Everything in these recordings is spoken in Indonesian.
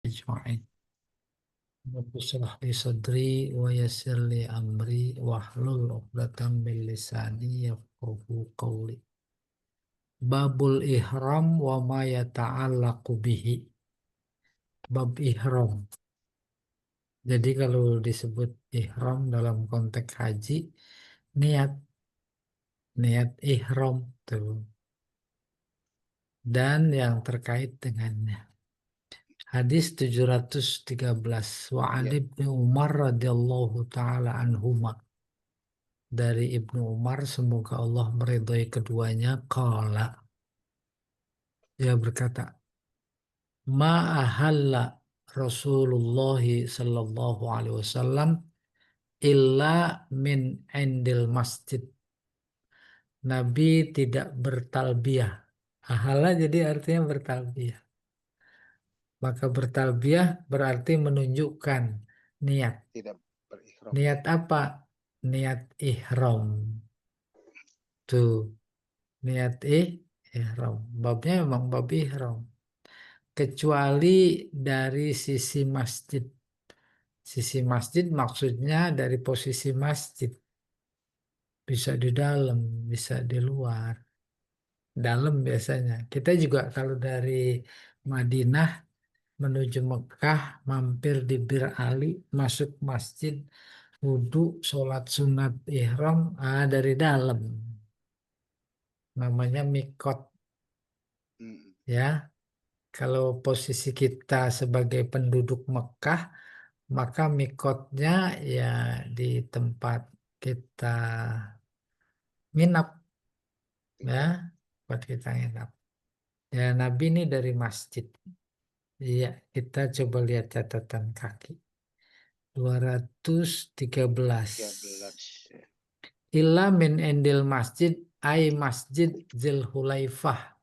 أجمعين. رب اشرح لي صدري ويسر لي أمري واحلل عقدة من لساني يفقهوا قولي. Babul ihram wa ma yata'allaqu bihi. Bab ihram. Jadi kalau disebut ihram dalam konteks haji, niat niat ihram tuh dan yang terkait dengannya. Hadis 713 wa an Ya, ibnu Umar radhiyallahu taala anhuma, dari Ibnu Umar semoga Allah meridhai keduanya, qala, dia berkata, ma ahalla Rasulullah sallallahu alaihi wasallam illa min indil masjid. Nabi tidak bertalbiyah. Ahalla jadi artinya bertalbiyah. Maka bertalbiyah berarti menunjukkan niat. tidak berihram ya. Niat apa? Niat ihram. Tuh, niat ihram. Babnya memang bab ihram. Kecuali dari sisi masjid. Sisi masjid maksudnya dari posisi masjid. Bisa di dalam, bisa di luar. Dalam biasanya. Kita juga kalau dari Madinah menuju Mekah, mampir di Bir Ali, masuk masjid, wudhu, sholat sunat ihram, dari dalam. Namanya mikot, Mm, ya. Kalau posisi kita sebagai penduduk Mekah, maka mikotnya ya di tempat kita nginap, ya, tinggal. tempat kita nginap. Ya, Nabi ini dari masjid. Iya, kita coba lihat catatan kaki. 213. 13 ya. Illa min endil masjid ay masjid Zil Hulaifah.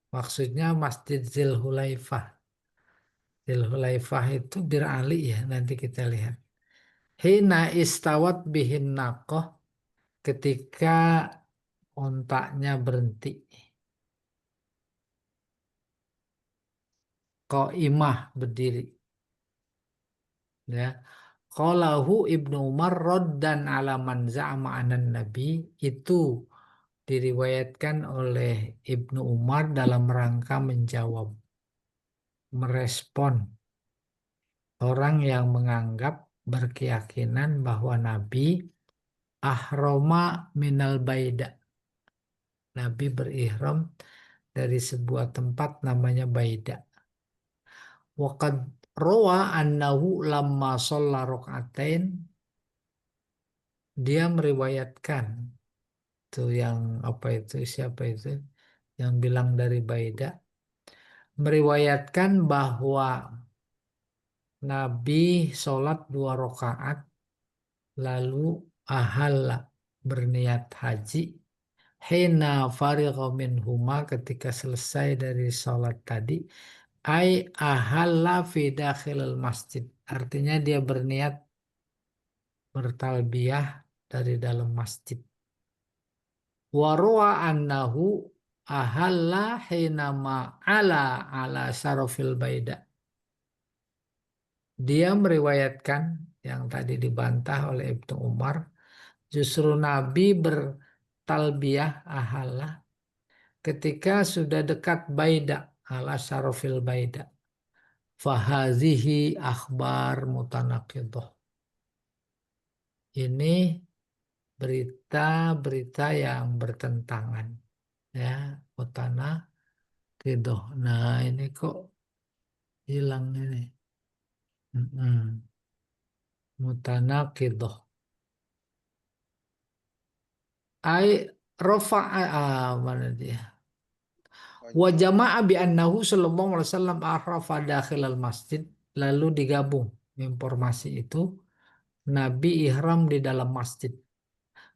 Maksudnya Masjid Zil Hulaifah. Zil Hulaifah itu Bir Ali ya, nanti kita lihat. Hina istawat bihin naqoh, ketika ontaknya berhenti. Qaimah, berdiri. Ya. Qalahu Ibnu Umar raddan ala man za'ama anan Nabi, itu diriwayatkan oleh Ibnu Umar dalam rangka menjawab, merespon orang yang menganggap, berkeyakinan bahwa Nabi ahroma minal baida. Nabi berihram dari sebuah tempat namanya Baida. Waqad rawa annahu lamma shalla rakaatain, dia meriwayatkan, tuh yang apa itu, siapa itu yang bilang dari Baida, meriwayatkan bahwa Nabi sholat 2 rakaat lalu ahalla, berniat haji, hina farigha minhuma, ketika selesai dari sholat tadi, ai ahalla fi dakhilil masjid, artinya dia berniat bertalbiyah dari dalam masjid. Warwa annahu ahalla hinama ala sarofil baida. Dia meriwayatkan, yang tadi dibantah oleh Ibnu Umar, justru Nabi bertalbiyah ahalla ketika sudah dekat baida, ala sarofil baida. Fahazihi akhbar mutanaqidah. Ini berita-berita yang bertentangan, ya, mutanaqidah. Nah, ini kok hilang ini. Mutanaqidah. Ai rafa'a, mana dia? Wa Wajah. jama'a bi annahu sallallahu alaihi wasallam ahrafa dakhilal masjid, lalu digabung informasi itu, Nabi ihram di dalam masjid.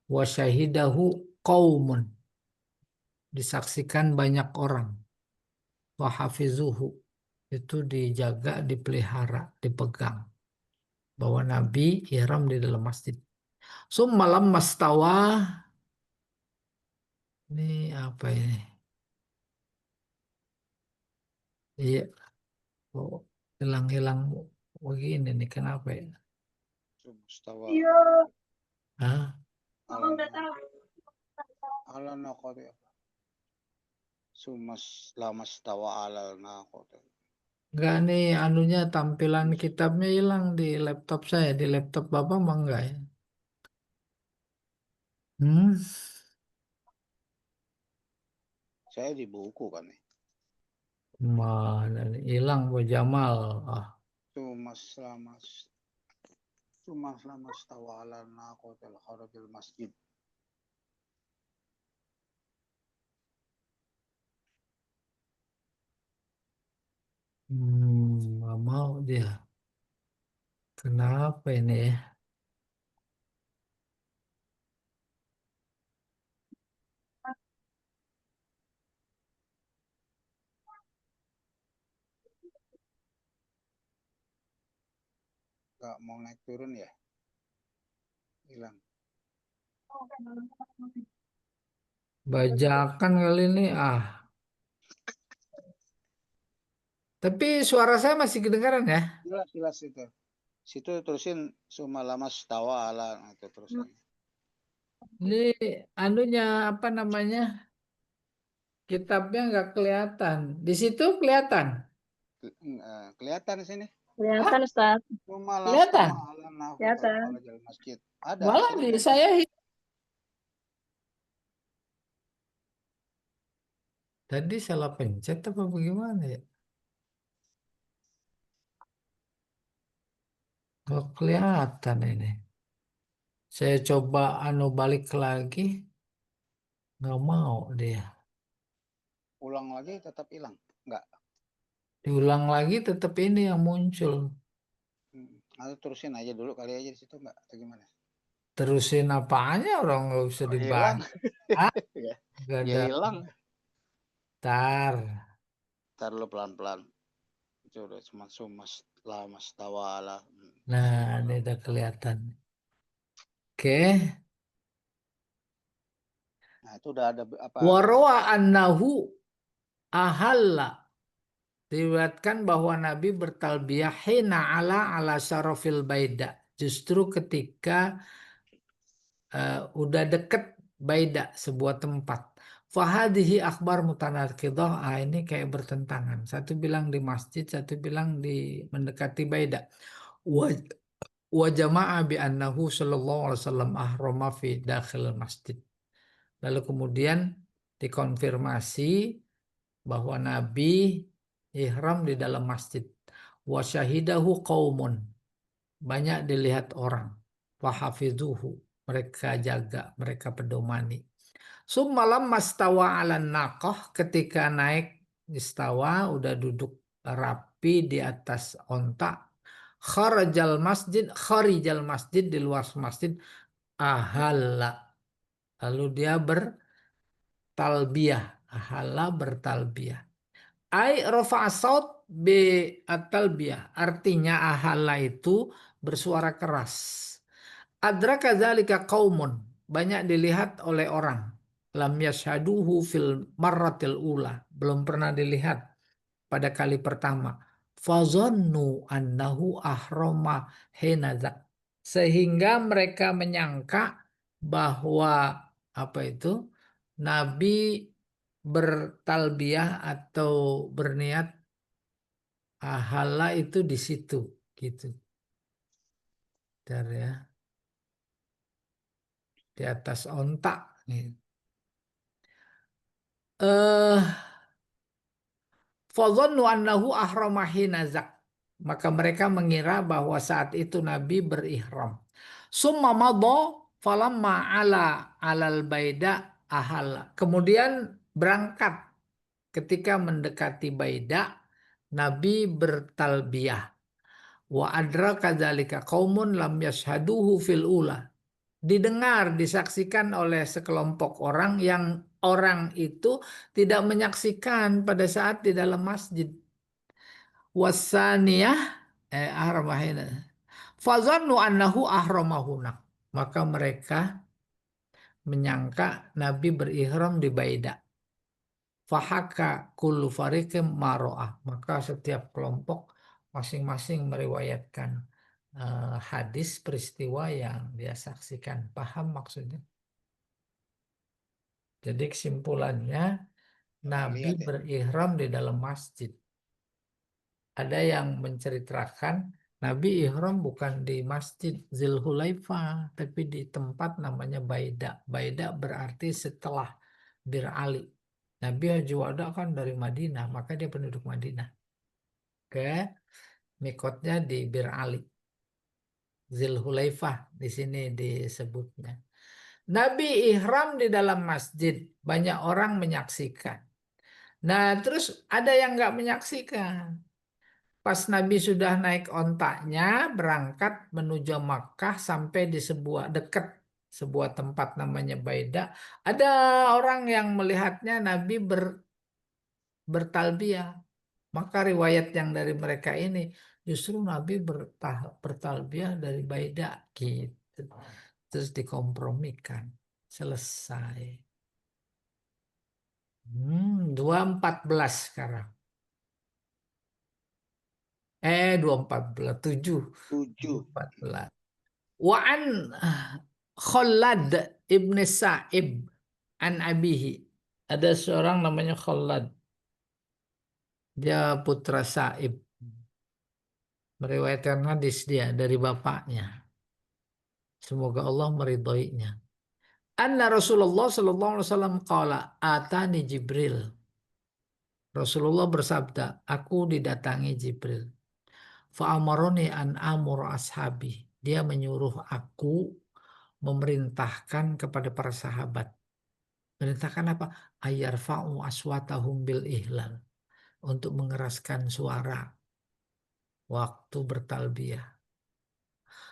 Wa syahidahu qaumun, disaksikan banyak orang. Wa hafizuhu, itu dijaga, dipelihara, dipegang bahwa Nabi ihram di dalam masjid. Summa lamma stawa, ini apa ini? Iya, Kok hilang-hilang begini nih, kenapa ya? Sumastawa Hah? ala ala naqati sumas lamas tawa alal naqati. Enggak nih, anunya tampilan kitabnya hilang di laptop saya. Di laptop Bapak mah enggak ya? Hmm? Saya di buku kan nih. Mana nih? Hilang Bu Jamal. Ah, Sumas lamas sumas lamas tawa alal naqati al kharajil masjid. nggak mau dia. Kenapa ini ya? Gak mau naik turun ya? Hilang. Bajakan kali ini. Ah, tapi suara saya masih kedengaran ya? Jelas jelas itu. Situ terusin suma lamas tawa ala itu terusan. Ini anunya apa namanya? Kitabnya nggak kelihatan. Di situ kelihatan. Kelihatan di sini. Hah? Kelihatan Ustaz. Suma las tawa Kelihatan. ala naqati al Kelihatan. kharajil masjid. Ada di Malah sini di kelihatan. saya tadi salah pencet apa bagaimana ya? Nggak kelihatan ini. Saya coba anu balik lagi, nggak mau dia. Ulang lagi tetap hilang. Enggak. Diulang lagi tetap ini yang muncul. Atau terusin aja dulu kali aja di situ enggak atau gimana? Terusin apanya orang nggak usah Oh, hilang. dibaca. Ah, Ya, nggak ya ada. hilang. Tar. Ntar lu pelan-pelan. Itu udah cuma sumas lamas tawala. Nah, ini udah kelihatan. Oke. Nah, itu udah ada apa? Warwa annahu ahalla. Diriwayatkan bahwa Nabi bertalbiyah hina ala syarafil baida. Justru ketika udah deket baida sebuah tempat. Fahadihi akhbar mutanaqidah. Ah, ini kayak bertentangan. Satu bilang di masjid, satu bilang di mendekati baida. Wa, wa jama'a bi annahu sallallahu alaihi wasallam ahrama fi dakhil masjid. Lalu kemudian dikonfirmasi bahwa Nabi ihram di dalam masjid. Wa syahidahu qaumun. Banyak dilihat orang. Wahafidhuhu. Mereka jaga, mereka pedomani. Summalam mastawa ala naqah ketika naik istawa udah duduk rapi di atas onta. Kharijal masjid di luar masjid ahalla. Lalu dia bertalbiyah. Ahalla bertalbiyah. Ai rafa'a saut bi at-talbiyah. Artinya ahalla itu bersuara keras. Adraka dzalika qaumun. Banyak dilihat oleh orang. Lam yashaduhu fil marratil ula. Belum pernah dilihat pada kali pertama. Fazannu annahu ahrama hinadza. Sehingga mereka menyangka bahwa apa itu? Nabi bertalbiyah atau berniat ahala itu di situ gitu. Bentar ya, di atas ontak nih. Fadhannu annahu ahrama hina zak. Maka mereka mengira bahwa saat itu Nabi berihram. Summa madha falamma alal baida ahal. Kemudian berangkat ketika mendekati baida Nabi bertalbiyah. Wa adraka dzalika qaumun lam yashhaduhu fil ula. Didengar, disaksikan oleh sekelompok orang yang orang itu tidak menyaksikan pada saat di dalam masjid. Wasaniyah ahramahina. Fazannu annahu ahramahuna. Maka mereka menyangka Nabi berihram di Baida. Fahaka kullu fariqim maro'ah. Maka setiap kelompok masing-masing meriwayatkan hadis peristiwa yang dia saksikan. Paham maksudnya? Jadi kesimpulannya Nabi Lihat ya. berihram di dalam masjid. Ada yang menceritakan Nabi ihram bukan di Masjid Zulhulaifah, tapi di tempat namanya Baida. Baida berarti setelah Bir Ali. Nabi Haji Wada kan dari Madinah, maka dia penduduk Madinah. Oke, mikotnya di Bir Ali. Zulhulaifah di sini disebutnya. Nabi ihram di dalam masjid, banyak orang menyaksikan. Nah, terus ada yang nggak menyaksikan. Pas Nabi sudah naik ontaknya, berangkat menuju Makkah sampai di sebuah tempat namanya Baida. Ada orang yang melihatnya Nabi bertalbiyah. Maka riwayat yang dari mereka ini justru Nabi bertalbiyah dari Baida gitu. Terus dikompromikan. Selesai. 2.14 sekarang. 2.14, 7. 7. 14. Wa an Khallad ibn Sa'ib an abihi. Ada seorang namanya Khallad. Dia putra Sa'ib. Meriwayatkan hadis dia dari bapaknya. Semoga Allah meridhoinya. Anna Rasulullah sallallahu alaihi wasallam qala atani Jibril. Rasulullah bersabda, aku didatangi Jibril. Fa'amaroni an amur ashabi. Dia menyuruh aku memerintahkan kepada para sahabat. Perintahkan apa? Ayarfa'u aswatahum bil ihlal. Untuk mengeraskan suara waktu bertalbiyah.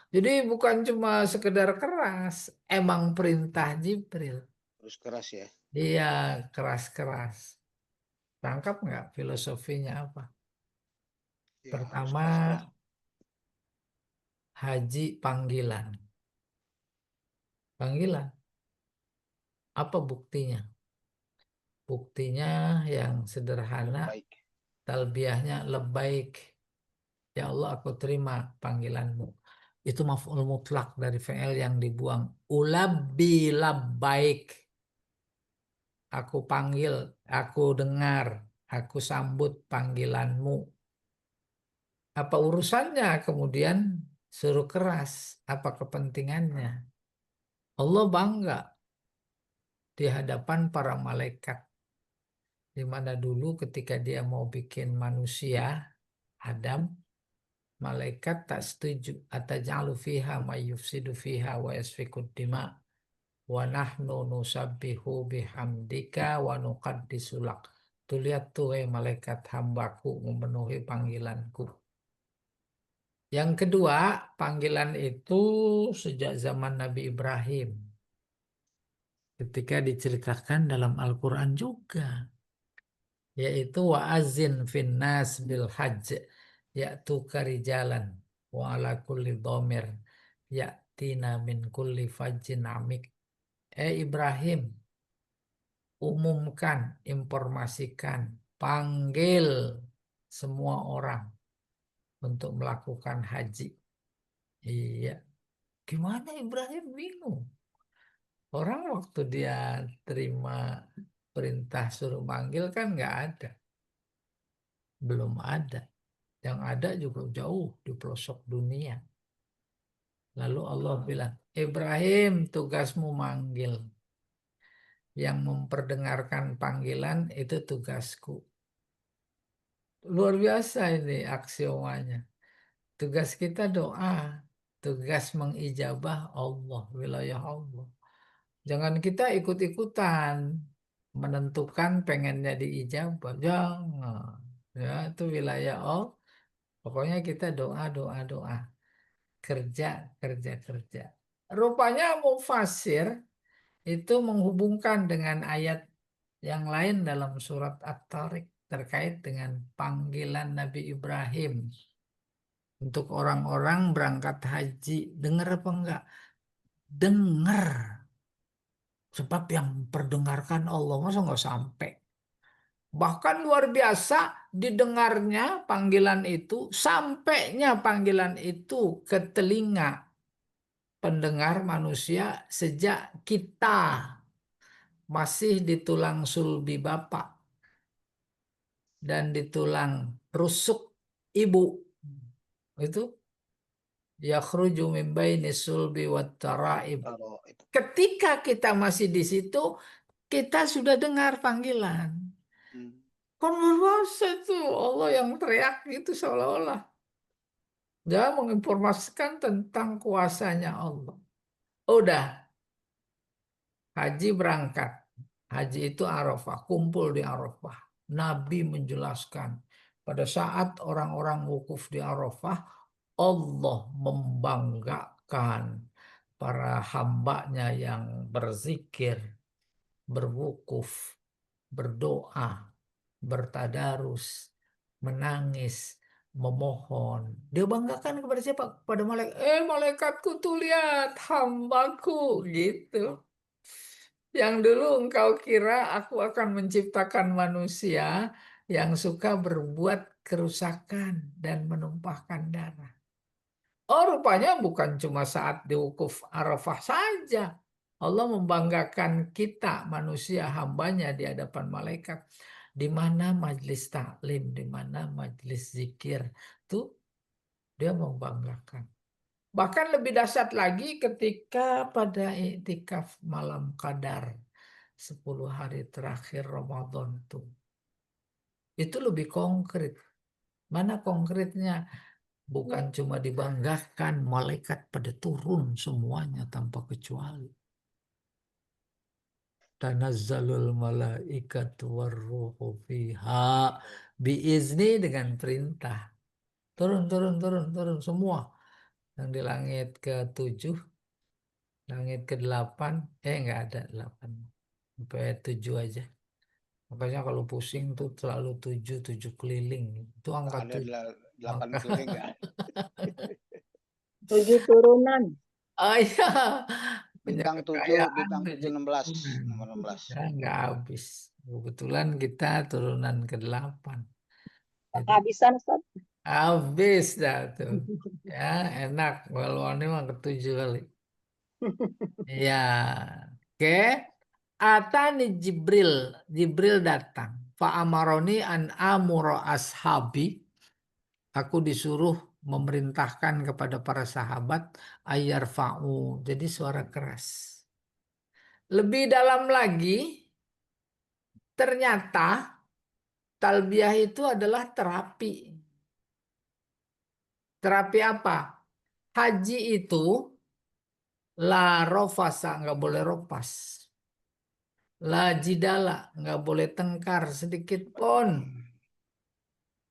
Jadi bukan cuma sekedar keras, emang perintah Jibril. Terus keras ya. Dia keras-keras. Tangkap nggak filosofinya apa? Ya harus Pertama, keras-keras. haji panggilan. Panggilan. Apa buktinya? Buktinya yang sederhana, Baik. talbiyahnya lebaik. Ya Allah, aku terima panggilanmu. Itu maf'ul mutlak dari fi'il yang dibuang. Ulabbi labbaik. Aku panggil, aku dengar, aku sambut panggilanmu. Apa urusannya kemudian suruh keras? Apa kepentingannya? Allah bangga di hadapan para malaikat. Di mana dulu ketika dia mau bikin manusia, Adam, malaikat tak setuju. Ataj'alu fiha may yufsidu fiha wa yasfikud dima wa nahnu nusabbihu bihamdika wa nuqaddisu lak. Tuh lihat tuh malaikat hambaku memenuhi panggilanku. Yang kedua, panggilan itu sejak zaman Nabi Ibrahim. Ketika diceritakan dalam Al-Quran juga. Yaitu wa'azin finnas bil hajj. Yaitu karijalan. Wa ala kulli dhamir. Ya'tina min kulli fajjin amik. Ibrahim, umumkan, informasikan, panggil semua orang untuk melakukan haji. Iya. Gimana Ibrahim bingung? Orang waktu dia terima perintah suruh manggil kan nggak ada. Belum ada. Yang ada juga jauh di pelosok dunia. Lalu Allah bilang, Ibrahim tugasmu manggil. Yang memperdengarkan panggilan itu tugasku. Luar biasa ini aksiomanya. Tugas kita doa. Tugas mengijabah Allah, wilayah Allah. Jangan kita ikut-ikutan menentukan pengennya diijabah. Jangan. Ya, itu wilayah Allah. Pokoknya kita doa, doa, doa. Kerja, kerja, kerja. Rupanya mufasir itu menghubungkan dengan ayat yang lain dalam surat At-Tariq terkait dengan panggilan Nabi Ibrahim untuk orang-orang berangkat haji. Dengar apa enggak? Dengar. Sebab yang perdengarkan Allah, masa nggak sampai? Bahkan luar biasa didengarnya panggilan itu, sampainya panggilan itu ke telinga pendengar manusia sejak kita masih di tulang sulbi bapak dan di tulang rusuk ibu. Itu yakhruju min baini sulbi wat taraib. Kalau itu. Ketika kita masih di situ, kita sudah dengar panggilan. Hmm. Kan luar biasa itu Allah yang teriak gitu seolah-olah. Dia menginformasikan tentang kuasanya Allah. Udah, haji berangkat. Haji itu Arafah, kumpul di Arafah. Nabi menjelaskan, pada saat orang-orang wukuf di Arafah, Allah membanggakan para hambanya yang berzikir, berwukuf, berdoa, bertadarus, menangis, memohon. Dia banggakan kepada siapa? Kepada malaikat. Malaikatku tuh lihat hambaku gitu. Yang dulu engkau kira aku akan menciptakan manusia yang suka berbuat kerusakan dan menumpahkan darah. Oh, rupanya bukan cuma saat di wukuf Arafah saja. Allah membanggakan kita manusia hambanya di hadapan malaikat. Di mana majlis taklim, di mana majlis zikir. Tuh dia membanggakan. Bahkan lebih dahsyat lagi ketika pada iktikaf malam qadar. 10 hari terakhir Ramadan tuh. Itu lebih konkret. Mana konkretnya? Bukan cuma dibanggakan, malaikat pada turun semuanya tanpa kecuali. Tanazzalul malaikatu warruhu fiha biizni dengan perintah. Turun, turun, turun, turun semua. Yang di langit ke-7, langit ke-8, nggak ada 8. Sampai 7 aja. Makanya kalau pusing tuh selalu 7, 7 keliling. Itu Nggak angka ada 7. 8 keliling nggak ada. 7 turunan. Oh iya, punya Bintang 7, kekayaan bintang 7 tujuh 16, turunan. nomor 16. Ya, nggak habis. Kebetulan kita turunan ke-8. Jadi Kehabisan, Ustaz. habis dah tuh. Ya, enak. Walau ini mah ke-7 kali. Ya, oke. Atani Jibril. Jibril datang. Fa'amaroni an amuro ashabi. Aku disuruh memerintahkan kepada para sahabat ayar fa'u. Jadi suara keras. Lebih dalam lagi, ternyata talbiyah itu adalah terapi. Terapi apa? Haji itu la rofasa, nggak boleh ropas. La jidala, nggak boleh tengkar sedikit pun.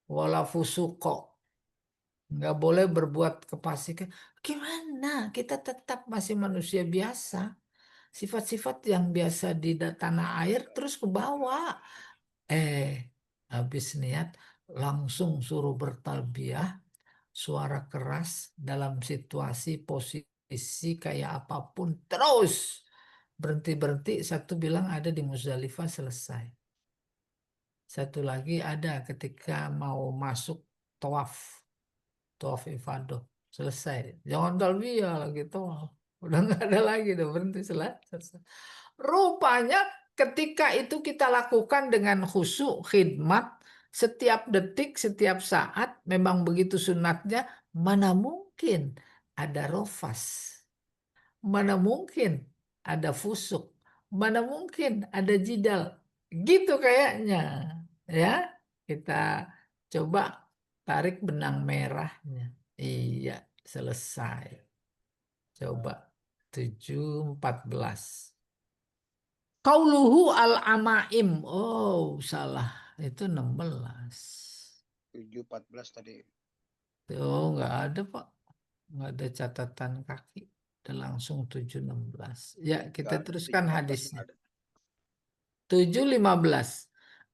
Wala fusuko, nggak boleh berbuat kefasikan. Gimana? Kita tetap masih manusia biasa. Sifat-sifat yang biasa di tanah air terus ke bawah. Eh, habis niat langsung suruh bertalbiyah, suara keras dalam situasi posisi kayak apapun terus berhenti-berhenti. Satu bilang ada di Muzdalifah selesai. Satu lagi ada ketika mau masuk tawaf, tawaf ifadah selesai. Jangan talbiyah lagi tawaf. Udah nggak ada lagi, udah berhenti selesai. Rupanya ketika itu kita lakukan dengan khusyuk khidmat setiap detik, setiap saat, memang begitu sunatnya, mana mungkin ada rofas, mana mungkin ada fusuk, mana mungkin ada jidal. Gitu kayaknya. Ya, kita coba tarik benang merahnya. Iya, selesai. Coba 7:14. Qauluhu al-amaim. Oh, salah. Itu 16. 7 14 tadi. Oh, nggak ada, Pak. Nggak ada catatan kaki. Udah langsung 7:16. Ya, kita Enggak, teruskan 7 14 hadisnya. nggak ada. 7:15.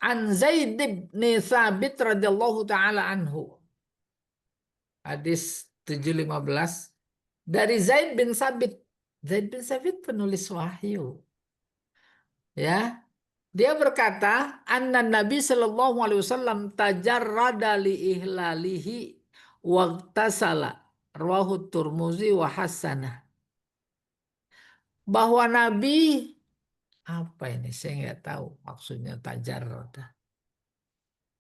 An Zaid bin Thabit radhiyallahu taala anhu. Hadis 7:15 dari Zaid bin Sabit. Zaid bin Sabit penulis wahyu. Ya, Dia berkata, anna Nabi Shallallahu Alaihi Wasallam tajarrada li ihlalihi waqtasala rawahu Turmuzi wa hasanah. Bahwa Nabi apa ini? Saya nggak tahu maksudnya tajarrada.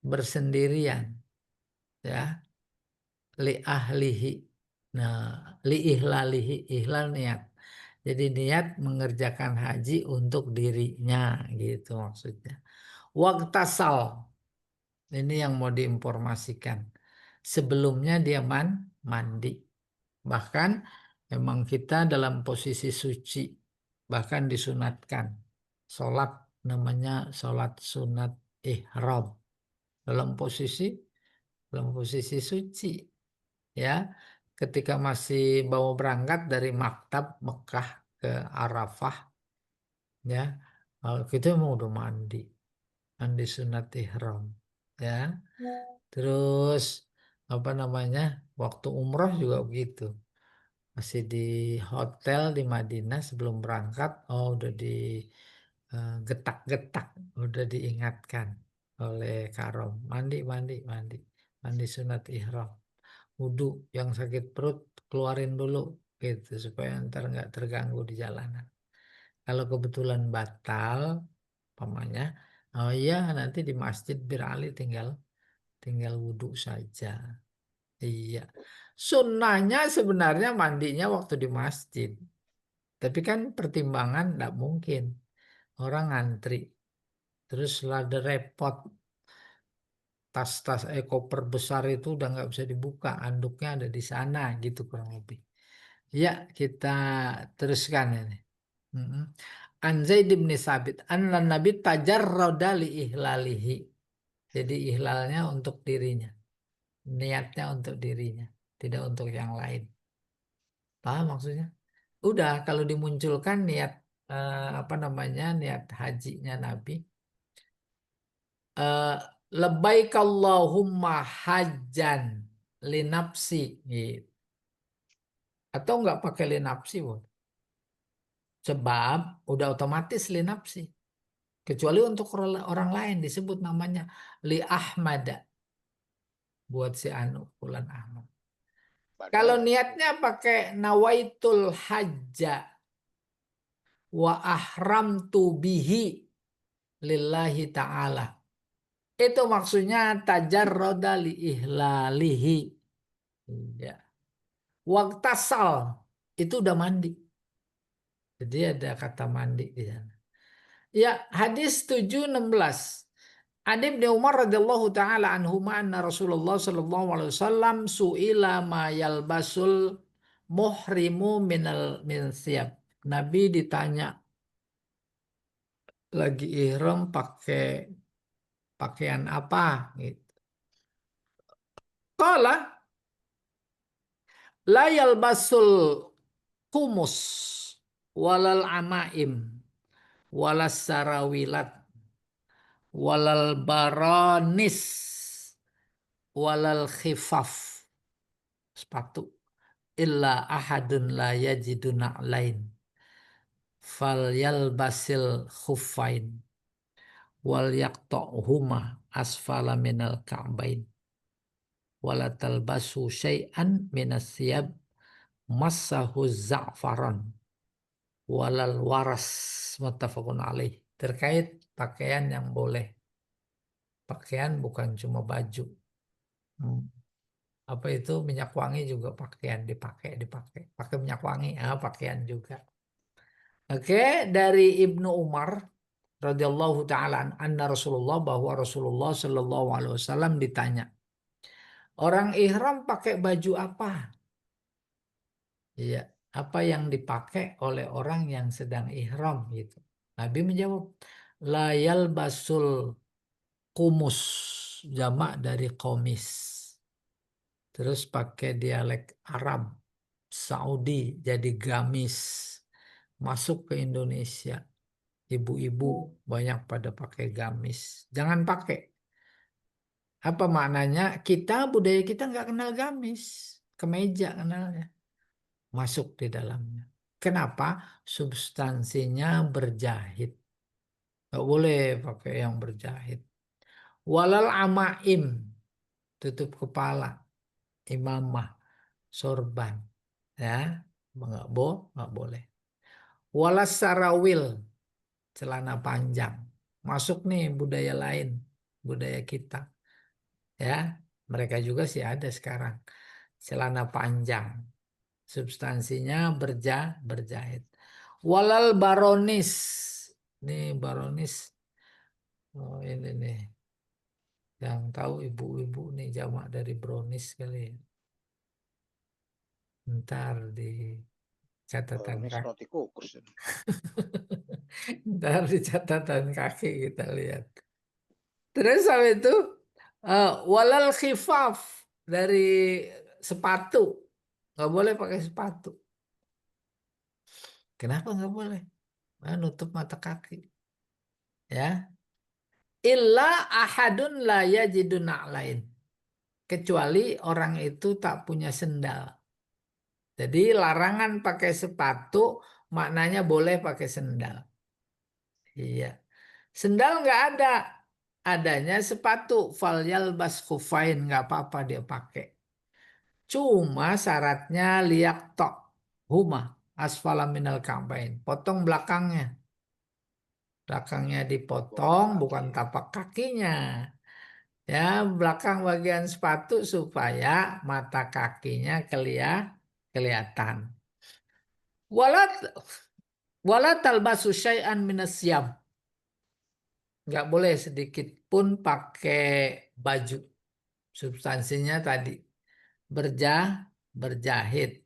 Bersendirian, ya, li ahlihi. Nah, li ihlalihi, ihlal niat. Jadi niat mengerjakan haji untuk dirinya, gitu maksudnya. Waqtasal. Ini yang mau diinformasikan. Sebelumnya dia mandi. Bahkan memang kita dalam posisi suci. Bahkan disunatkan. Sholat namanya sholat sunat ihram. Dalam posisi suci. Ya, ketika masih mau berangkat dari Maktab Mekah ke Arafah. Ya, kita mau udah mandi sunat ihram. Ya. Terus apa namanya? Waktu umroh juga begitu. Masih di hotel di Madinah sebelum berangkat, oh udah getak-getak, udah diingatkan oleh Karom. Mandi, mandi, mandi. Mandi sunat ihram. Wudhu yang sakit perut keluarin dulu gitu supaya ntar nggak terganggu di jalanan. Kalau kebetulan batal, pamannya, oh iya nanti di masjid Bir Ali tinggal wudhu saja. Iya. Sunnahnya sebenarnya mandinya waktu di masjid. Tapi kan pertimbangan tidak mungkin. Orang ngantri. Terus lada repot. Tas-tas koper besar itu udah nggak bisa dibuka. Anduknya ada di sana gitu kurang lebih. Ya kita teruskan ini. Mm-mm. An Zaid bin Sabit. An Nabi tajarroda li ihlalihi. Jadi ihlalnya untuk dirinya. Niatnya untuk dirinya. Tidak untuk yang lain. Paham maksudnya? Udah kalau dimunculkan niat apa namanya niat hajinya Nabi eh, lebaik Allahumma hajjan linapsi gitu. Atau nggak pakai linapsi Bu. Sebab udah otomatis linapsi. Kecuali untuk orang lain disebut namanya li Ahmad buat si Anu Fulan Ahmad. Kalau Badal. niatnya pakai nawaitul hajja wa ahramtu bihi lillahi ta'ala. Itu maksudnya tajarroda li ihlalihi. Ya. Waktasal itu udah mandi. Jadi ada kata mandi di sana. Ya, hadis 716. Adi bin Umar radhiyallahu taala anhuma anna Rasulullah sallallahu alaihi wasallam suila ma yalbasul muhrimu min siyab. Nabi ditanya lagi ihram pakai pakaian apa gitu. Qala la yalbasul kumus walal amaim walas sarawilat walal baronis walal khifaf sepatu illa ahadun la yajidu na'lain fal yalbasil khuffain wal yaqta'huma asfala minal ka'bain wala talbasu syai'an minas siyab massahu za'faran walal waras muttafaqun alaih. Terkait pakaian yang boleh. Pakaian bukan cuma baju. Hmm. Apa itu minyak wangi juga pakaian dipakai. Pakai minyak wangi, pakaian juga. Oke, dari Ibnu Umar radhiyallahu taala anna Rasulullah bahwa Rasulullah Shallallahu alaihi wasallam ditanya, orang ihram pakai baju apa? Iya, apa yang dipakai oleh orang yang sedang ihram gitu. Nabi menjawab, layal basul kumus, jamak dari komis. Terus pakai dialek Arab, Saudi jadi gamis. Masuk ke Indonesia, ibu-ibu banyak pada pakai gamis. Jangan pakai. Apa maknanya? Kita budaya kita nggak kenal gamis, kemeja kenalnya. Masuk di dalamnya. Kenapa? Substansinya berjahit. nggak boleh pakai yang berjahit. Walal amaim, tutup kepala, imamah, sorban, ya, nggak boleh. Walas sarawil, celana panjang, masuk nih budaya lain, budaya kita, ya, mereka juga sih ada sekarang, celana panjang, substansinya berjahit. Walal baronis, nih baronis, oh ini nih, yang tahu ibu-ibu nih jamak dari brownies kali ya. Ntar di catatan Brownies kaki. roti kukus. Ntar di catatan kaki kita lihat. Terus habis itu walal khifaf dari sepatu. Nggak boleh pakai sepatu. Kenapa nggak boleh? Nutup mata kaki. Ya. Illa ahadun la yajidun lain. Kecuali orang itu tak punya sendal. Jadi larangan pakai sepatu maknanya boleh pakai sendal. Iya. Sendal nggak ada. Adanya sepatu. Falyal bas khufain. Nggak apa-apa dia pakai. Cuma syaratnya liak tok. Huma. Asfala minal kambain. Potong belakangnya. Belakangnya Bukan dipotong kaki bukan ya. tapak kakinya. Ya, belakang bagian sepatu supaya mata kakinya kelihatan. Walat walat talbasu syai'an minasyam. Nggak boleh sedikit pun pakai baju. Substansinya tadi berjahit.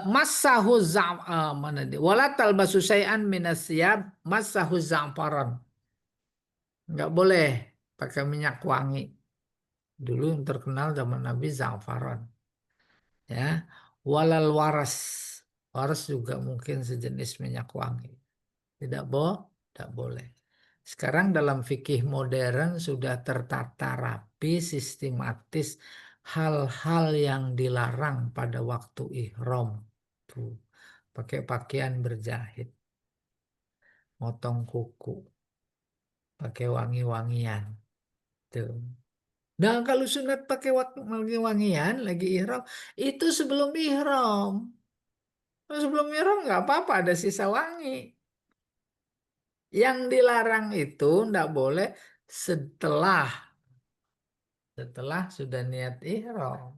Masahu mana dia? Wala talbasu syai'an minasyab masahu za'faran. Nggak boleh pakai minyak wangi. Dulu yang terkenal zaman Nabi za'faran. Ya, walal waras. Waras juga mungkin sejenis minyak wangi. Tidak boleh. Sekarang dalam fikih modern sudah tertata rapi, sistematis hal-hal yang dilarang pada waktu ihram. Tuh, pakai pakaian berjahit, motong kuku, pakai wangi-wangian. Tuh. Nah, kalau sunat pakai wangi-wangian lagi ihram, itu sebelum ihram. Sebelum ihram nggak apa-apa, ada sisa wangi. Yang dilarang itu nggak boleh setelah setelah sudah niat ihram.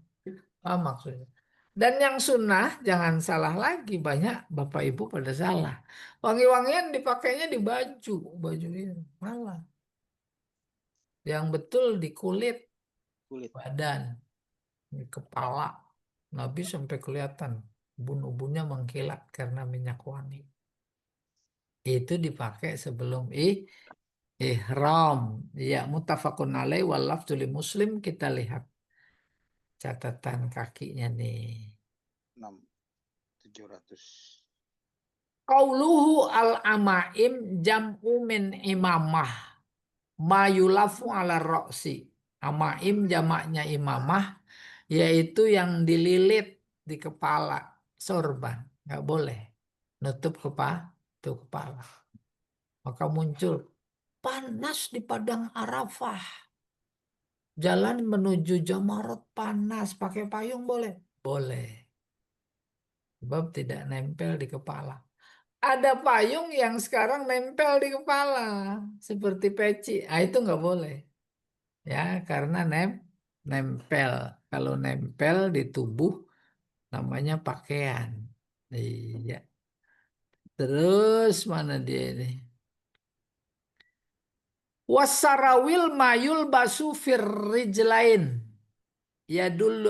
Apa maksudnya? Dan yang sunnah jangan salah lagi, banyak bapak ibu pada salah. Wangi-wangian dipakainya di baju, baju ini malah. Yang betul di kulit, Kulit. badan, di kepala, Nabi sampai kelihatan ubun-ubunnya mengkilat karena minyak wangi. Itu dipakai sebelum ihram. Ya, muttafaqun alaih wal lafzu li Muslim, kita lihat catatan kakinya nih. 6.700. Qauluhu al-amaim jam'u min imamah mayulafu ala roksi. Amaim jamaknya imamah yaitu yang dililit di kepala, sorban. Nggak boleh nutup tutup kepala. Maka muncul panas di padang Arafah. Jalan menuju Jamarat panas, pakai payung boleh? Boleh. Sebab tidak nempel di kepala. Ada payung yang sekarang nempel di kepala, seperti peci. Ah, itu nggak boleh. Ya, karena nempel. Kalau nempel di tubuh, namanya pakaian. Iya. Terus mana dia ini? Wasarawil mayul basu firrijlain. Ya dulu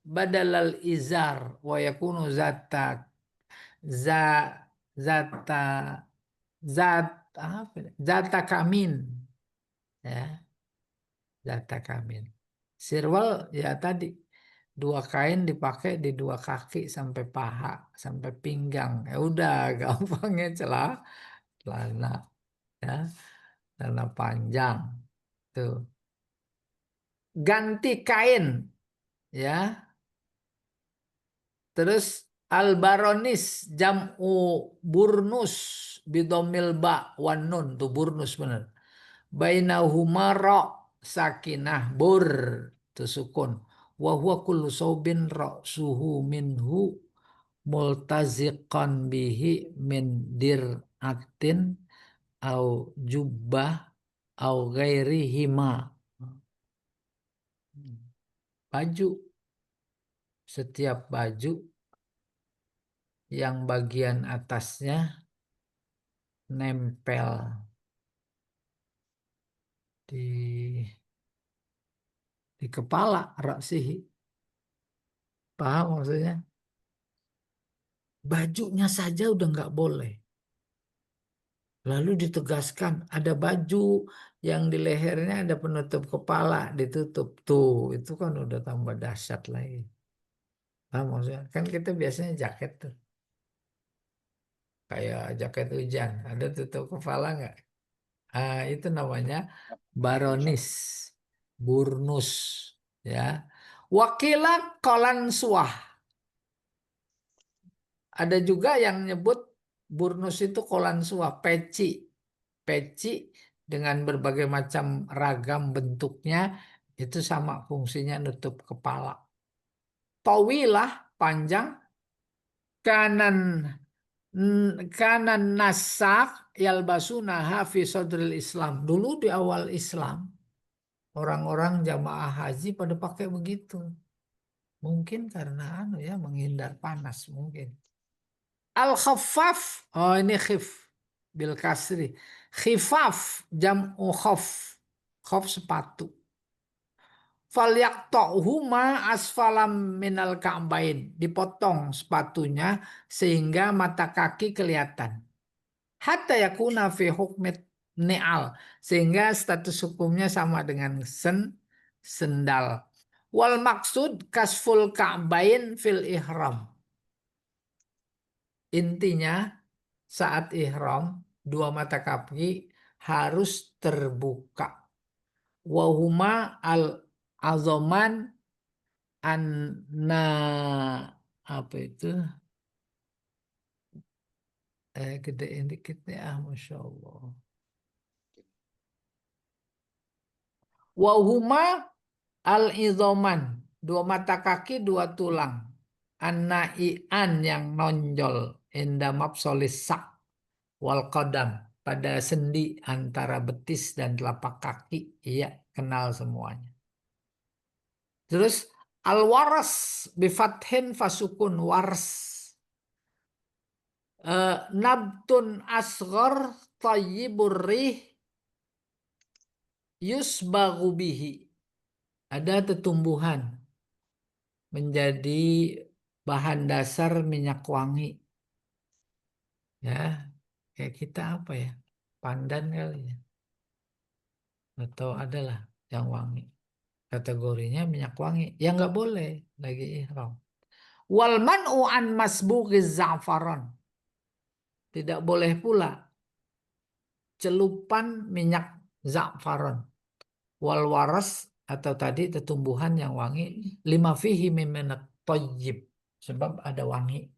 badalal izar wa yakunu za zata zat apa ya? Zata kamin, ya, zata kamin. Sirwal ya tadi dua kain dipakai di dua kaki sampai paha sampai pinggang, ya udah gampangnya celana, ya, celana panjang tuh, ganti kain, ya. Terus albaronis jam'u burnus. bidomil ba wan nun tuh burnus bener. Bainahuma ra sakinah bur tuh sukun. Wa huwa kullu saubin ra'suhu minhu multaziqan bihi min dir'atin au jubbah au ghairihima. Baju, setiap baju yang bagian atasnya nempel di kepala raksihi. Paham maksudnya? Bajunya saja udah nggak boleh. Lalu ditegaskan ada baju yang di lehernya ada penutup kepala ditutup tuh, itu kan udah tambah dahsyat lagi. Paham maksudnya? Kan kita biasanya jaket tuh, kayak jaket hujan, ada tutup kepala nggak? Ah, itu namanya baronis, burnus, ya. Wakilah kolan suah. Ada juga yang nyebut burnus itu kolan suah, peci. Peci dengan berbagai macam ragam bentuknya itu sama fungsinya nutup kepala. Tawilah panjang, kanan kanan nasak yalbasunaha fi sadril Islam. Dulu di awal Islam orang-orang jamaah haji pada pakai begitu. Mungkin karena ya menghindar panas mungkin. Al khaffaf, oh ini khif bil kasri. Khifaf jam'u khaf. Khaf sepatu. Falyaqta'huma asfalam minal ka'bain. Dipotong sepatunya sehingga mata kaki kelihatan. Hatta yakuna fi hukmit ni'al. Sehingga status hukumnya sama dengan sendal. Wal maksud kasful ka'bain fil ihram. Intinya saat ihram dua mata kaki harus terbuka. Wahuma al azoman anna apa itu gedein dikit nih masya Allah. Wahuma al izoman dua mata kaki dua tulang. An-na'ian yang nonjol inda mafsolis sak wal qadam pada sendi antara betis dan telapak kaki. Iya, kenal semuanya. Terus al-waras bifathin fasukun wars. Nabtun asghar tayyibur rih yusbaghu bihi. Ada tetumbuhan menjadi bahan dasar minyak wangi. Ya, kayak kita apa ya? Pandan kali ya. Atau adalah yang wangi. Kategorinya minyak wangi. Ya nggak boleh lagi ihram. Wal man'u an masbughiz za'faron. Tidak boleh pula celupan minyak za'faron. Wal waras atau tadi tumbuhan yang wangi lima fihi miminat thayyib sebab ada wangi.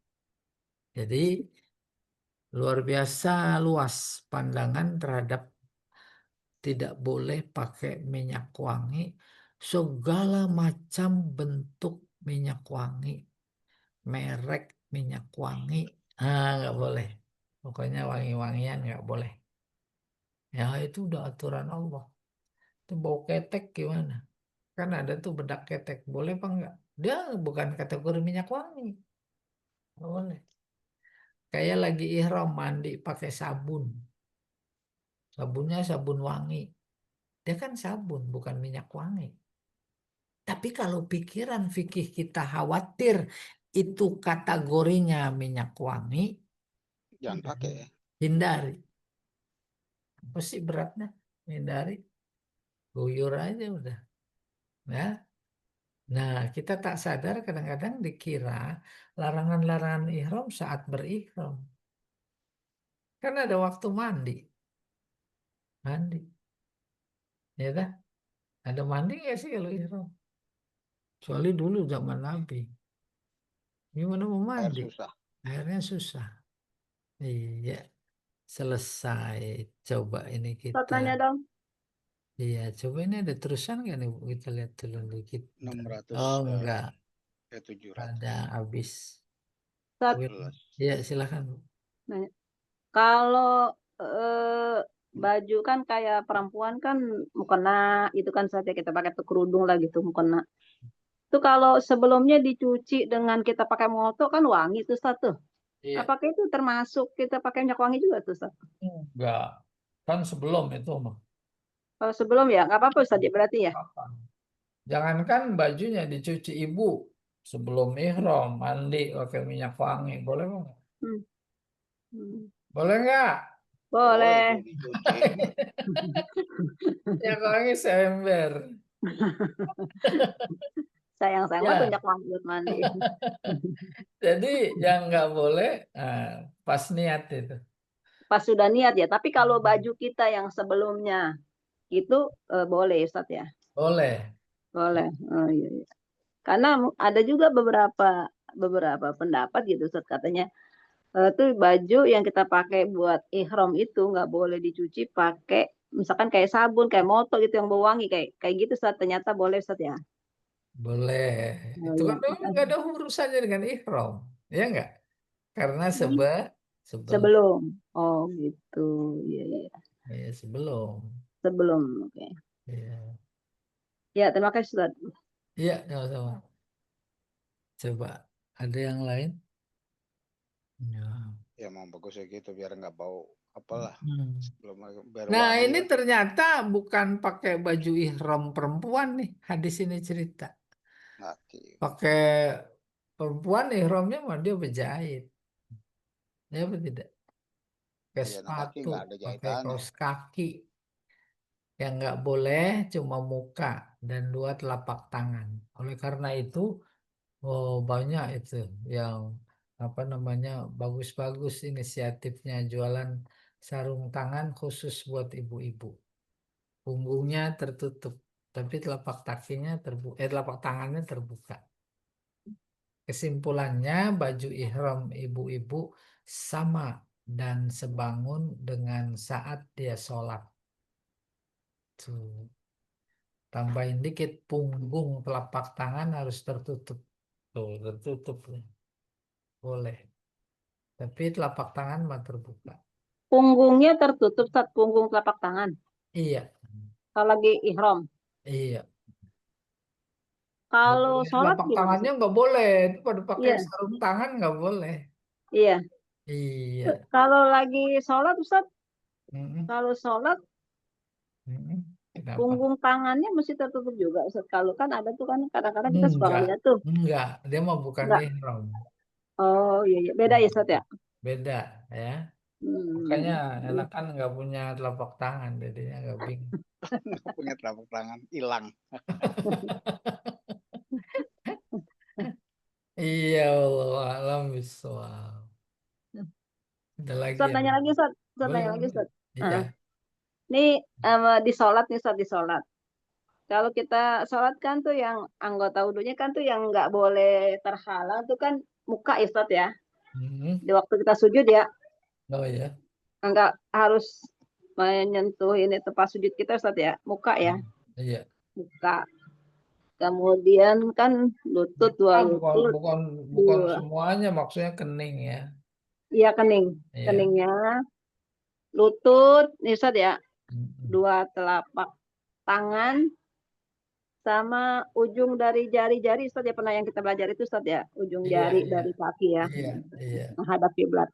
Jadi luar biasa luas pandangan terhadap tidak boleh pakai minyak wangi, segala macam bentuk minyak wangi, merek minyak wangi, nggak boleh. Pokoknya wangi-wangian nggak boleh. Ya itu udah aturan Allah. Itu bau ketek gimana? Kan ada tuh bedak ketek, boleh apa enggak? Dia bukan kategori minyak wangi, nggak boleh. Kayak lagi ihram mandi pakai sabun, sabunnya sabun wangi. Dia kan sabun, bukan minyak wangi. Tapi kalau pikiran fikih kita khawatir itu kategorinya minyak wangi, Jangan udah, pakai ya. hindari. Apa sih beratnya? Hindari, guyur aja udah. Ya. Nah, kita tak sadar kadang-kadang dikira larangan-larangan ihram saat berihram. Kan ada waktu mandi. Mandi. Ya dah. Ada mandi nggak sih kalau ihram? Kecuali dulu zaman Nabi. Gimana mau Air mandi? susah. Airnya susah. Iya. selesai. Coba ini Ustaz kita, nanya dong. iya, coba ini ada terusan nggak nih, Bu? Kita lihat dulu dikit. Bentar. 600 Oh, enggak, 700 ada habis. Ustaz Wait. 11. Iya, silakan, Bu. nanya. Kalau baju kan kayak perempuan kan mukena itu kan saatnya kita pakai tuh kerudung lah gitu mukena. Itu kalau sebelumnya dicuci dengan kita pakai moto kan wangi tuh satu. Iya, Apakah itu termasuk kita pakai minyak wangi juga tuh Ustaz? enggak. Kan sebelum itu mah. Kalau sebelum ya nggak apa-apa Ustaz ya berarti ya. Apa? Jangankan bajunya dicuci ibu sebelum ihram, mandi pakai minyak wangi, boleh nggak? Hmm. Hmm. Boleh nggak? Boleh Boleh. tuh dicuci. Minyak wangi seember. Sayang-sayang banget Ya, minyak wangi buat mandi. jadi yang nggak boleh pas niat itu. Pas sudah niat ya. Tapi kalau baju kita yang sebelumnya itu boleh Ustaz ya. Boleh. Boleh. Oh, iya, iya. Karena ada juga beberapa beberapa pendapat gitu Ustaz katanya tuh baju yang kita pakai buat ihram itu nggak boleh dicuci pakai misalkan kayak sabun kayak moto gitu yang bau wangi kayak kayak gitu Ustaz ternyata boleh Ustaz ya. Boleh. Oh, Itu iya. kan memang nggak ada urusannya dengan ihram. Ya nggak? Karena sebelum. Sebelum. Oh gitu. Iya, iya. Ya, sebelum. Sebelum. Oke. Iya. Ya, terima kasih Ustaz. Iya, sama-sama. Coba ada yang lain? Ya. Ya mau bagusnya gitu biar nggak bau apalah. Hmm. Belum biar Nah, wangi ini kan. ternyata bukan pakai baju ihram perempuan nih. Hadis ini cerita. Laki. Pakai perempuan ihramnya mah dia berjahit. Ya apa tidak? Pakai Iya, anak laki sepatu, nggak ada pakai jahitannya. kaos kaki. Yang nggak boleh cuma muka dan dua telapak tangan. Oleh karena itu, oh banyak itu yang apa namanya bagus-bagus inisiatifnya jualan sarung tangan khusus buat ibu-ibu. Punggungnya tertutup, tapi telapak tangannya terbuka. Kesimpulannya, baju ihram ibu-ibu sama dan sebangun dengan saat dia sholat. Tuh. Tambahin dikit, punggung telapak tangan harus tertutup. Tuh, tertutup. Boleh. Tapi telapak tangan mah terbuka. Punggungnya tertutup Ustaz, punggung telapak tangan. Iya, Kalau lagi ihram. iya. Nggak Kalau boleh. sholat Telapak gimana tangannya Ustaz? nggak boleh. Itu pada pakai Iya, sarung tangan nggak boleh. iya. Iya. Kalau lagi sholat Ustaz, Mm-mm. kalau sholat Mm-mm. Kenapa? punggung tangannya mesti tertutup juga Ustaz. Kalau kan ada tuh kan kadang-kadang kita suka Enggak, ngeliat tuh. enggak. Dia mah bukan Enggak. ihram. Oh iya, iya. Beda ya Ustaz ya? Beda ya. Makanya Hmm. Iya. enakan nggak punya telapak tangan, jadinya nggak bingung. Nggak punya telapak tangan hilang. Iya, Allah alam bisawab. Ada lagi Ustaz yang tanya lagi Ustaz. Ustaz boleh, tanya lagi boleh. Ustaz. Iya. Heeh. Ini di sholat nih Ustaz, di sholat. Kalau kita sholat kan tuh yang anggota wudhunya kan tuh yang nggak boleh terhalang tuh kan muka ya Ustaz ya. Hmm. Di waktu kita sujud ya, Oh ya. nggak harus menyentuh ini tempat sujud kita Ustaz ya, muka ya, Iya. muka. Kemudian kan lutut, dua Ah, bukan lutut, bukan bukan dua, semuanya, maksudnya kening ya. iya kening, Iya. keningnya, lutut, nih Ustaz ya, Mm-mm. dua telapak tangan, sama ujung dari jari-jari Ustaz ya, pernah yang kita belajar itu Ustaz ya, ujung Iya, jari iya. dari kaki ya, Iya, iya. menghadap kiblat.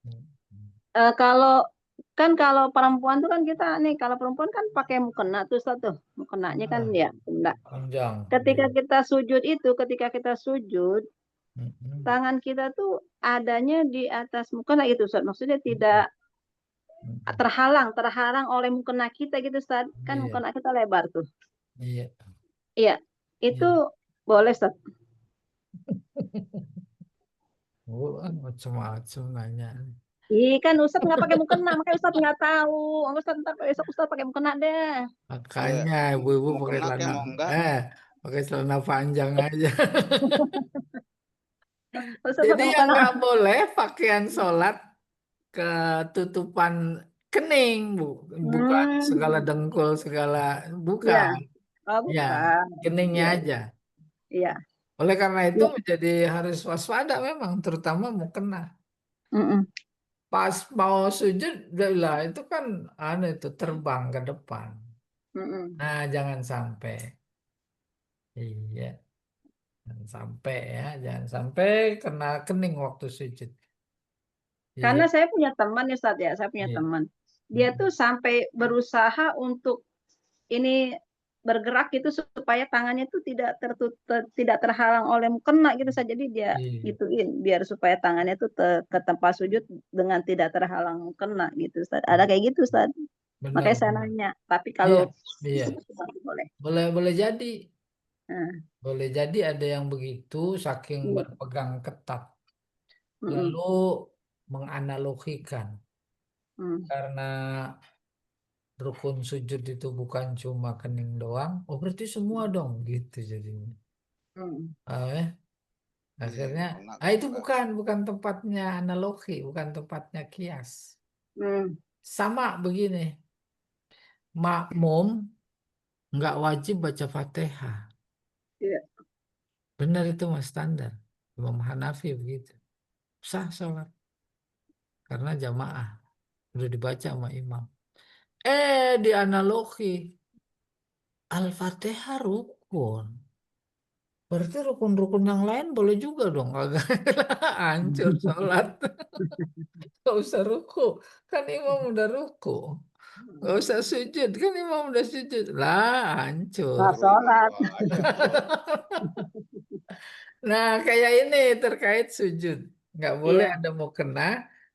Mm-mm. Kalau kan kalau perempuan tuh kan kita nih kalau perempuan kan pakai mukena tuh Ustaz tuh mukenanya kan Ah, ya enggak. panjang. Ketika Iya. kita sujud itu ketika kita sujud Mm-mm. tangan kita tuh adanya di atas mukena gitu Ustaz. Maksudnya tidak Mm-mm. terhalang terhalang oleh mukena kita gitu Ustaz. Kan Iya, mukena kita lebar tuh. iya. Iya, itu Iya. boleh Ustaz. Oh, macam-macam nanya. Ih, kan Ustaz nggak pakai mukena, makanya Ustaz nggak tahu. Ustaz ntar besok Ustaz pakai mukena deh. Ya Makanya ibu-ibu mau pakai kena kayak celana, mau enggak. eh, pakai celana panjang aja. Ustaz Jadi pakai yang mukena. nggak boleh pakaian sholat ketutupan kening, Bu. Bukan segala Hmm, dengkul, segala ya. bukan. Oh, Ya, bukan. keningnya Iya, aja. iya. Oleh karena itu Iya. menjadi harus waspada memang, terutama mau kena. Mm-mm. Pas mau sujud, udah lah itu kan itu terbang ke depan. Mm-mm. Nah, jangan sampai. Iya, jangan sampai ya, jangan sampai kena kening waktu sujud. Karena Iya, saya punya teman ya, Ustadz ya, saya punya iya. teman. Dia tuh Mm-mm. sampai berusaha untuk ini bergerak itu supaya tangannya tuh tidak terhalang oleh mukena gitu saja. Jadi dia Iya, gituin biar supaya tangannya tuh ke tempat sujud dengan tidak terhalang mukena gitu, Ustadz. Ada kayak gitu, Ustadz. benar, Makanya saya benar. nanya. Tapi Iya, kalau iya. boleh. Boleh, boleh jadi. Nah, Boleh jadi ada yang begitu saking iya. berpegang ketat. Mm-mm. Lalu menganalogikan. Mm. Karena rukun sujud itu bukan cuma kening doang. Oh berarti semua dong gitu jadinya. Mm. Ya. Iya, Akhirnya, kena itu kena. bukan tempatnya analogi, bukan tempatnya kias. Mm. Sama begini, makmum nggak wajib baca Fatihah. Iya. Benar itu mas standar. Imam Hanafi begitu. Sah sholat karena jamaah udah dibaca sama imam. Di analogi Al-Fatihah rukun. Berarti rukun-rukun yang lain boleh juga dong. Agak hancur sholat. Gak usah ruku. Kan imam udah ruku. Gak usah sujud. Kan imam udah sujud. Lah hancur. Nah, Justru itu sholat. aja. Nah kayak ini terkait sujud. Nggak boleh Iya. ada mukena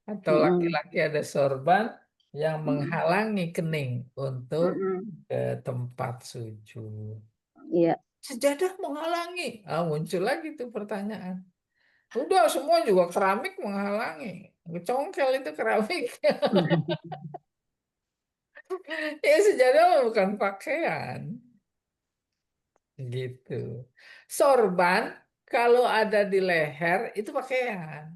atau Mm-mm. laki-laki ada sorban yang Mm-mm. menghalangi kening untuk Mm-mm. ke tempat sujud. Iya. Sejadah menghalangi. Muncul lagi tuh pertanyaan. Udah semua juga keramik menghalangi. Congkel itu keramik. Ya sejadah mah bukan pakaian. Gitu. Sorban kalau ada di leher itu pakaian.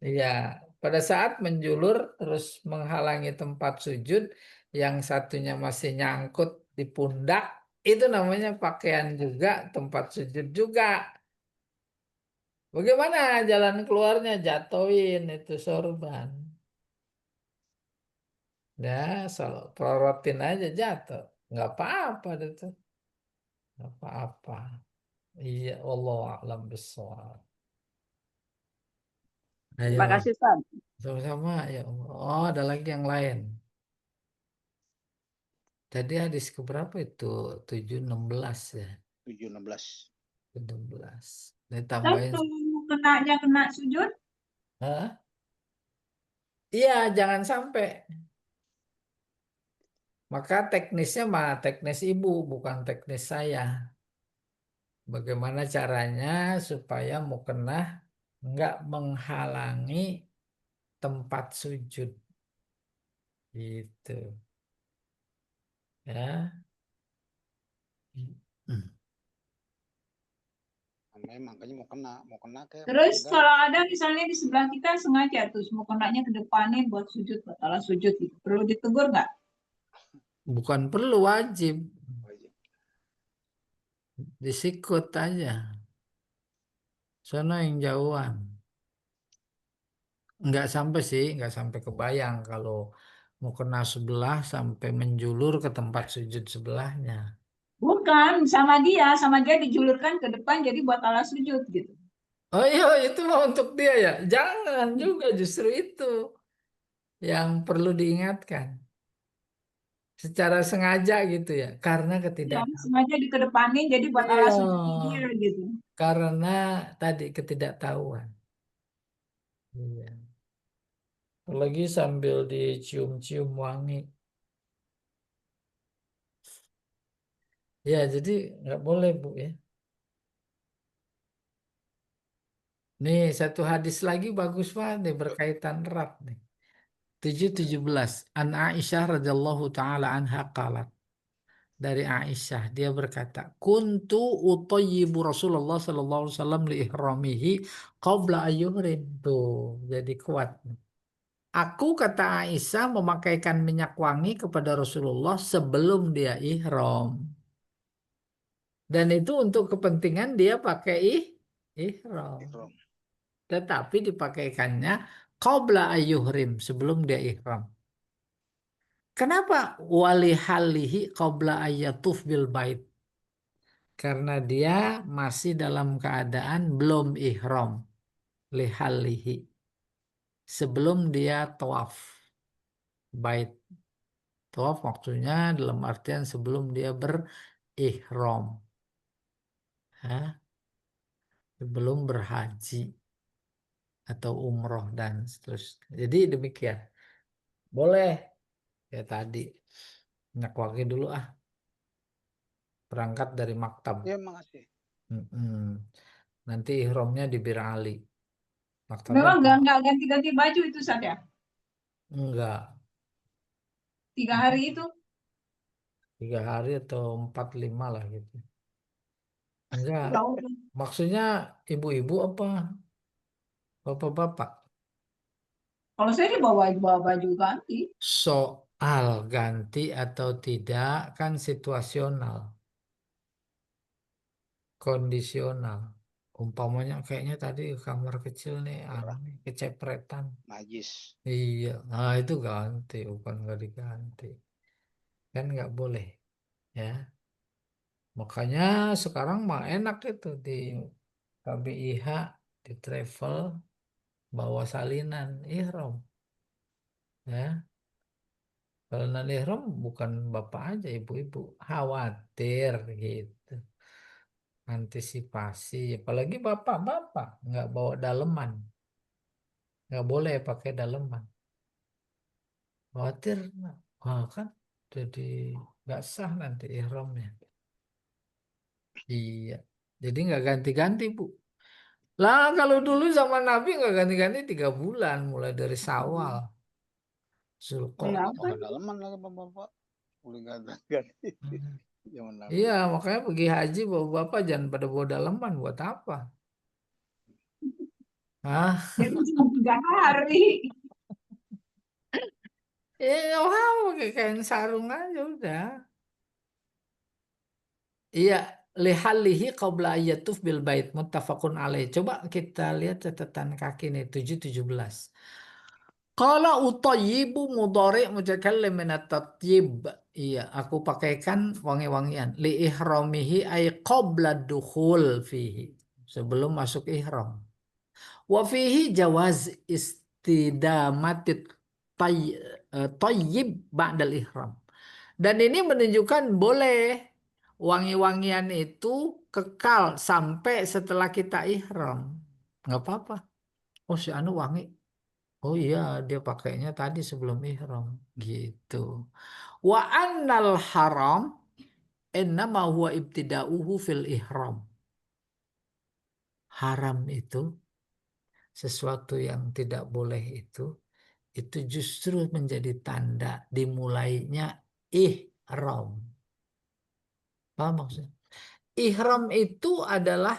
Iya. Pada saat menjulur terus menghalangi tempat sujud, yang satunya masih nyangkut di pundak, itu namanya pakaian juga, tempat sujud juga. Bagaimana jalan keluarnya? Jatuhin itu sorban. Ya, soal pelorotin aja jatuh. Nggak apa-apa itu. Nggak apa-apa. Iya, Allah a'lam bishawab. Terima Ayo, kasih, Ustaz. sama-sama ya Allah. Oh, ada lagi yang lain. Tadi hadis keberapa itu? 716 ya. 716. 716. Dan Ditambahin. kalau kenanya kena sujud, Hah? Iya, jangan sampai. Maka teknisnya mah teknis ibu, bukan teknis saya. Bagaimana caranya supaya mukena nggak menghalangi tempat sujud gitu ya. Hmm. Namanya makanya mau kena kayak terus enggak. kalau ada misalnya di sebelah kita sengaja tuh mau kenanya ke depanin buat sujud, buat alas sujud gitu. Perlu ditegur nggak? Bukan perlu, wajib Wajib. disikut aja sono yang jauhan. Nggak sampai kebayang kalau mau kena sebelah sampai menjulur ke tempat sujud sebelahnya. Bukan, sama dia dijulurkan ke depan jadi buat alas sujud gitu. Oh iya, itu mau untuk dia ya, jangan juga, justru itu yang perlu diingatkan secara sengaja gitu ya, karena Ya, ketidaktahuan. sengaja dikedepanin jadi buat Iya, alas sujud dia gitu. karena tadi ketidaktahuan. Iya. Apalagi sambil dicium-cium wangi. Ya, jadi nggak boleh Bu ya. Nih, satu hadis lagi bagus banget nih, berkaitan erat nih. 717. An Aisyah radhiyallahu taala anha qalat. dari Aisyah. Dia berkata, "Kuntu utayyibu Rasulullah sallallahu alaihi wasallam li ihramihi qabla ayyuhrim." Tuh, jadi kuat. Aku, kata Aisyah, memakaikan minyak wangi kepada Rasulullah sebelum dia ihram. Dan itu untuk kepentingan dia pakai ihram. Ihram. Tetapi dipakaikannya qabla ayyuhrim, sebelum dia ihram. Kenapa walihalihi qabla ayyatuf bil bait? Karena dia masih dalam keadaan belum ihram, lihalihi, sebelum dia tawaf bait. Tawaf maksudnya dalam artian sebelum dia berihram, ya, sebelum berhaji atau umroh dan seterusnya. Jadi demikian. Boleh ya tadi minyak wangi dulu berangkat dari maktab. Ya, makasih. Mm-mm. Nanti ihramnya di Bir Ali. Maktabnya Memang nggak ganti-ganti baju itu saja. enggak. 3 hari itu. 3 hari atau 4, 5 lah gitu. Enggak. Ya udah. Maksudnya ibu-ibu apa bapak-bapak? Kalau saya bawa baju ganti. Soal ganti atau tidak kan situasional, kondisional. Umpamanya kayaknya tadi kamar kecil nih, nih kecepretan. Najis. Iya, nah itu ganti, bukan nggak diganti. Kan nggak boleh, ya. Makanya sekarang mah enak itu di KBIH, di travel, bawa salinan ihram, ya. Kalau non ihram bukan bapak aja, ibu-ibu khawatir gitu, antisipasi. Apalagi bapak-bapak nggak bawa daleman, nggak boleh pakai daleman. Khawatir, wah kan jadi nggak sah nanti ihramnya. Iya, jadi nggak ganti-ganti Bu. Lah kalau dulu zaman Nabi nggak ganti-ganti 3 bulan, mulai dari Syawal, Kenapa? Zulqa'dah. Pakai dalaman lagi bapak-bapak. Boleh ganti-ganti. Zaman Nabi. Iya, makanya pergi haji bapak jangan pada bawa daleman, buat apa? Ah, Jadi cuma 3 hari. wah, pakai kain sarung aja udah. Iya, lihalihi qabla ayyatuf bil bait muttafaqun alaih. Coba kita lihat catatan kaki nih 7:17. Kalau utayyibu mudhari mutakallim min at-tatyib. Iya, aku pakaikan wangi-wangian li ihramihi ay qabla dukhul fihi. Sebelum masuk ihram. Wa fihi jawaz istidamatit tayyib ba'dal ihram. Dan ini menunjukkan boleh wangi-wangian itu kekal sampai setelah kita ihram. Nggak apa-apa. Oh si Anu wangi. Oh iya dia pakainya tadi sebelum ihram. Gitu. Wa annal haram innama huwa ibtida'uhu fil ihram. Haram itu sesuatu yang tidak boleh itu justru menjadi tanda dimulainya ihram. Paham maksudnya? Ihram itu adalah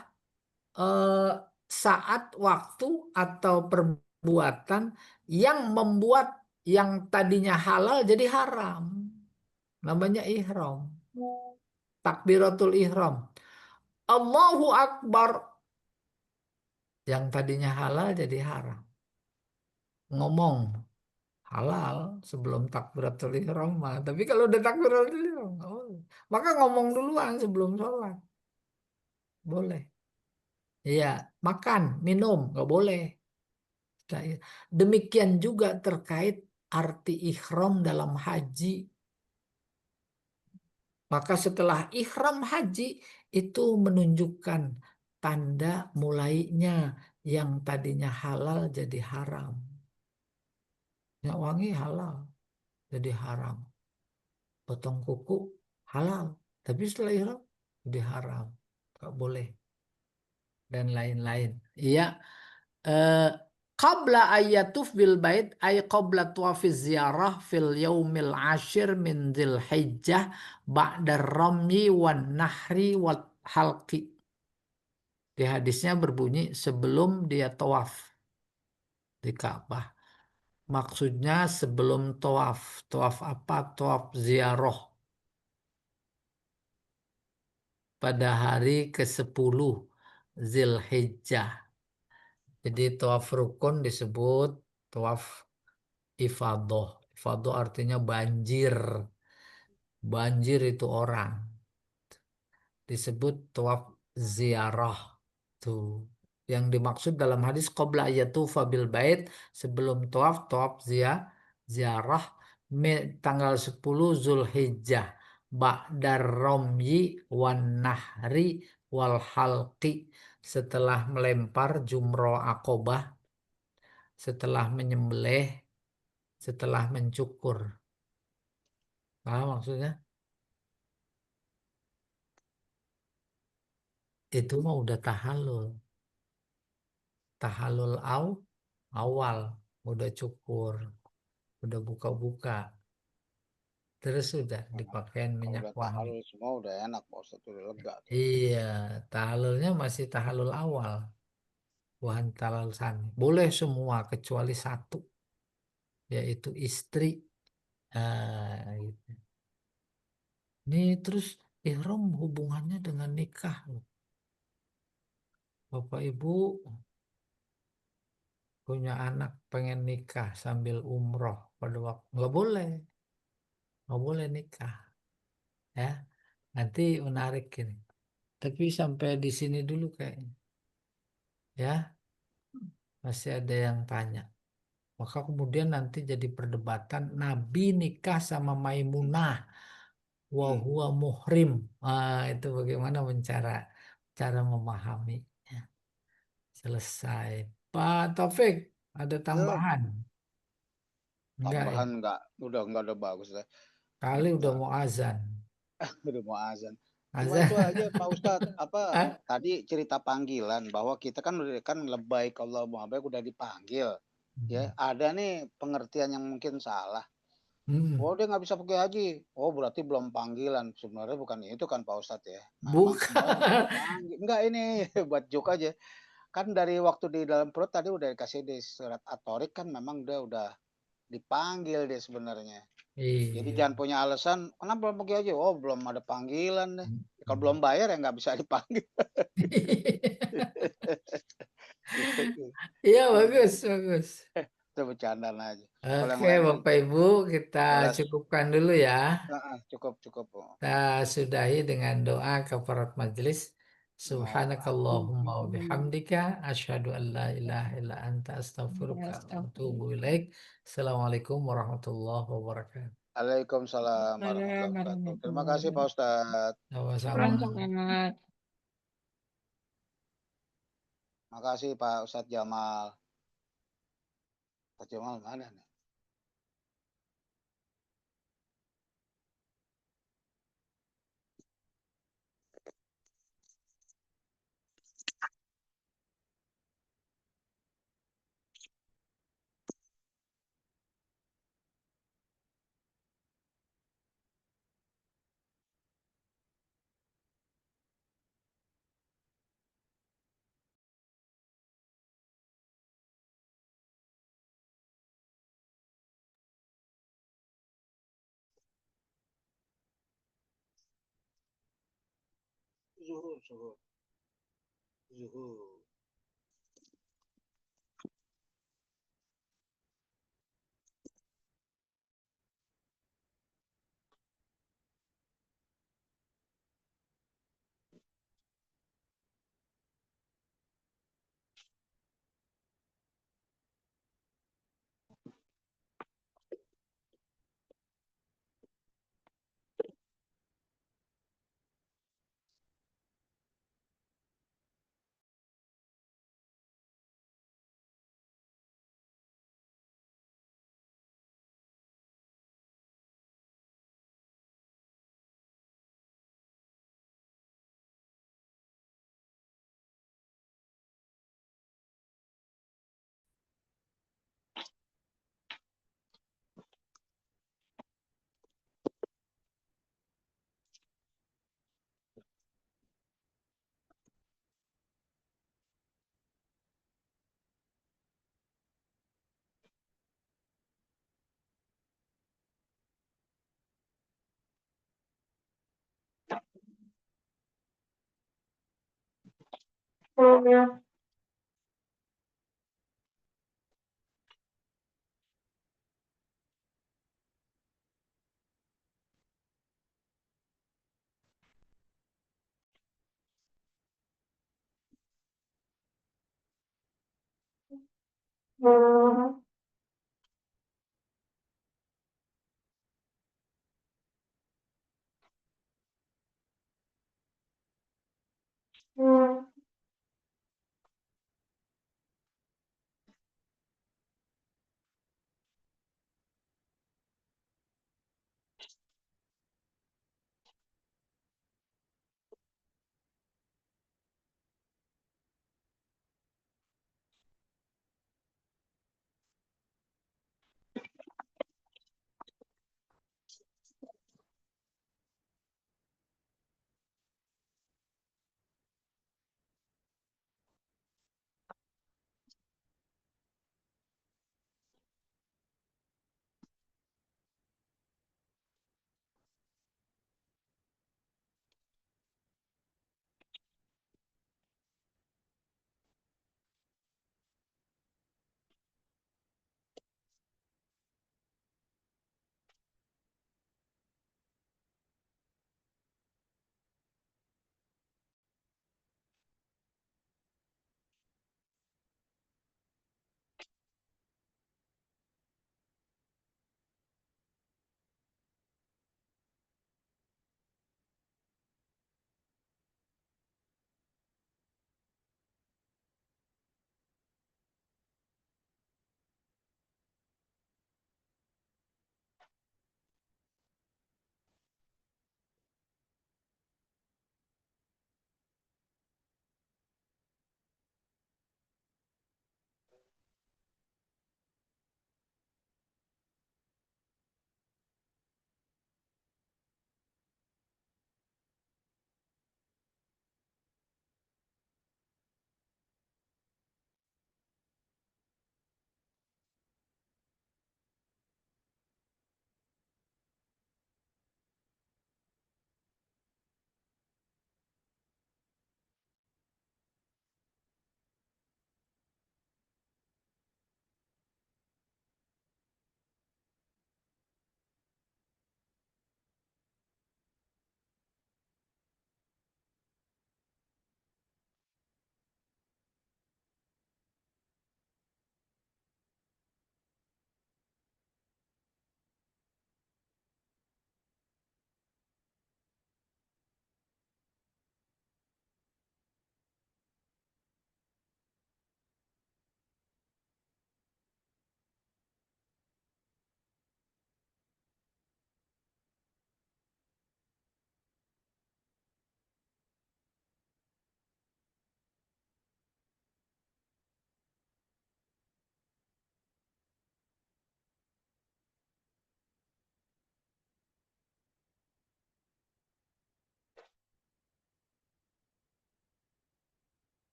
eh, saat, waktu, atau perbuatan yang membuat yang tadinya halal jadi haram. Namanya ihram. Takbiratul ihram. Allahu Akbar. Yang tadinya halal jadi haram. Ngomong halal sebelum takbiratul ihram mah. Tapi kalau udah takbiratul ihram, oh, maka ngomong duluan sebelum sholat. Boleh. Iya, makan, minum, nggak boleh. Demikian juga terkait arti ihram dalam haji. Maka setelah ihram haji itu menunjukkan tanda mulainya yang tadinya halal jadi haram. Minyak wangi halal jadi haram. Potong kuku halal. Tapi setelah ihram jadi haram. Nggak boleh. Dan lain-lain. Iya. Eh, Qabla ayyatuf bil bait ay qabla tuafiz ziarah fil yaumil ashir min dzil hijjah ba'da ramyi wan nahri wal halqi. Di hadisnya berbunyi sebelum dia tawaf di Ka'bah. Maksudnya sebelum tawaf. Tawaf apa? Tawaf ziarah. Pada hari ke-10 Zilhijjah. Jadi tawaf rukun disebut tawaf ifadah. Ifadah artinya banjir. Banjir itu orang. Disebut tawaf ziarah. Tuh. Yang dimaksud dalam hadis qabla yatufa bil bait sebelum tawaf ziarah tanggal 10 Zulhijjah ba'dar romyi wan nahri wal halqi setelah melempar jumroh akobah, setelah menyembelih, setelah mencukur. Paham maksudnya? Itu mah udah tahallul. Tahallul awal udah cukur, udah buka-buka. Terus sudah dipakein Kalau minyak udah wangi. tahallul semua udah enak Pak Ustadz, udah lega tuh. Iya, tahallulnya masih tahallul awal. Bukan tahallul sani. Boleh semua kecuali satu, yaitu istri. Gitu. Nih terus ihram hubungannya dengan nikah. Bapak Ibu punya anak pengen nikah sambil umroh pada waktu nggak boleh nikah ya. Nanti menarik ini. Tapi sampai di sini dulu kayaknya. Ya, masih ada yang tanya. Maka kemudian nanti jadi perdebatan Nabi nikah sama Maimunah wa huwa muhrim. Itu bagaimana cara memahami. Ya, selesai. Pak Taufik, ada Ya, tambahan? Enggak ya? tambahan udah bagus lah. Kali udah Nah, mau azan. udah mau azan. Cuma Azan. itu aja Pak Ustadz, apa Hah? tadi cerita panggilan bahwa kita kan lebaik Allahumma baik udah dipanggil. Ya, ada nih pengertian yang mungkin salah. Hmm. Oh, dia nggak bisa pakai haji. Oh, berarti belum panggilan. Sebenarnya bukan itu kan Pak Ustadz ya. Memang sebenarnya udah Bukan. dipanggil. Enggak ini buat joke aja. Kan dari waktu di dalam perut tadi udah dikasih di surat At-Tharik kan memang dia udah dipanggil dia sebenarnya. Jadi Iya. jangan punya alasan, kenapa belum pergi aja? Oh, belum ada panggilan deh. Kalau belum bayar ya nggak bisa dipanggil. Iya, bagus, bagus. Itu bercandaan aja. Kalau yang Oke, lain kan Bapak Ibu, kita jelas. cukupkan dulu ya. Cukup cukup. Oh. Kita sudahi dengan doa keparat majelis. Subhanakallahumma wa bihamdika asyhadu an la ilaha illa anta astaghfiruka wa atubu ilaik. Assalamualaikum warahmatullahi wabarakatuh. Waalaikumsalam warahmatullahi wabarakatuh. Terima kasih Pak Ustadz. Sama-sama. Terima kasih Pak Ustadz Jamal. Pak Jamal mana nih? Zuhur, zuhur, zuhur.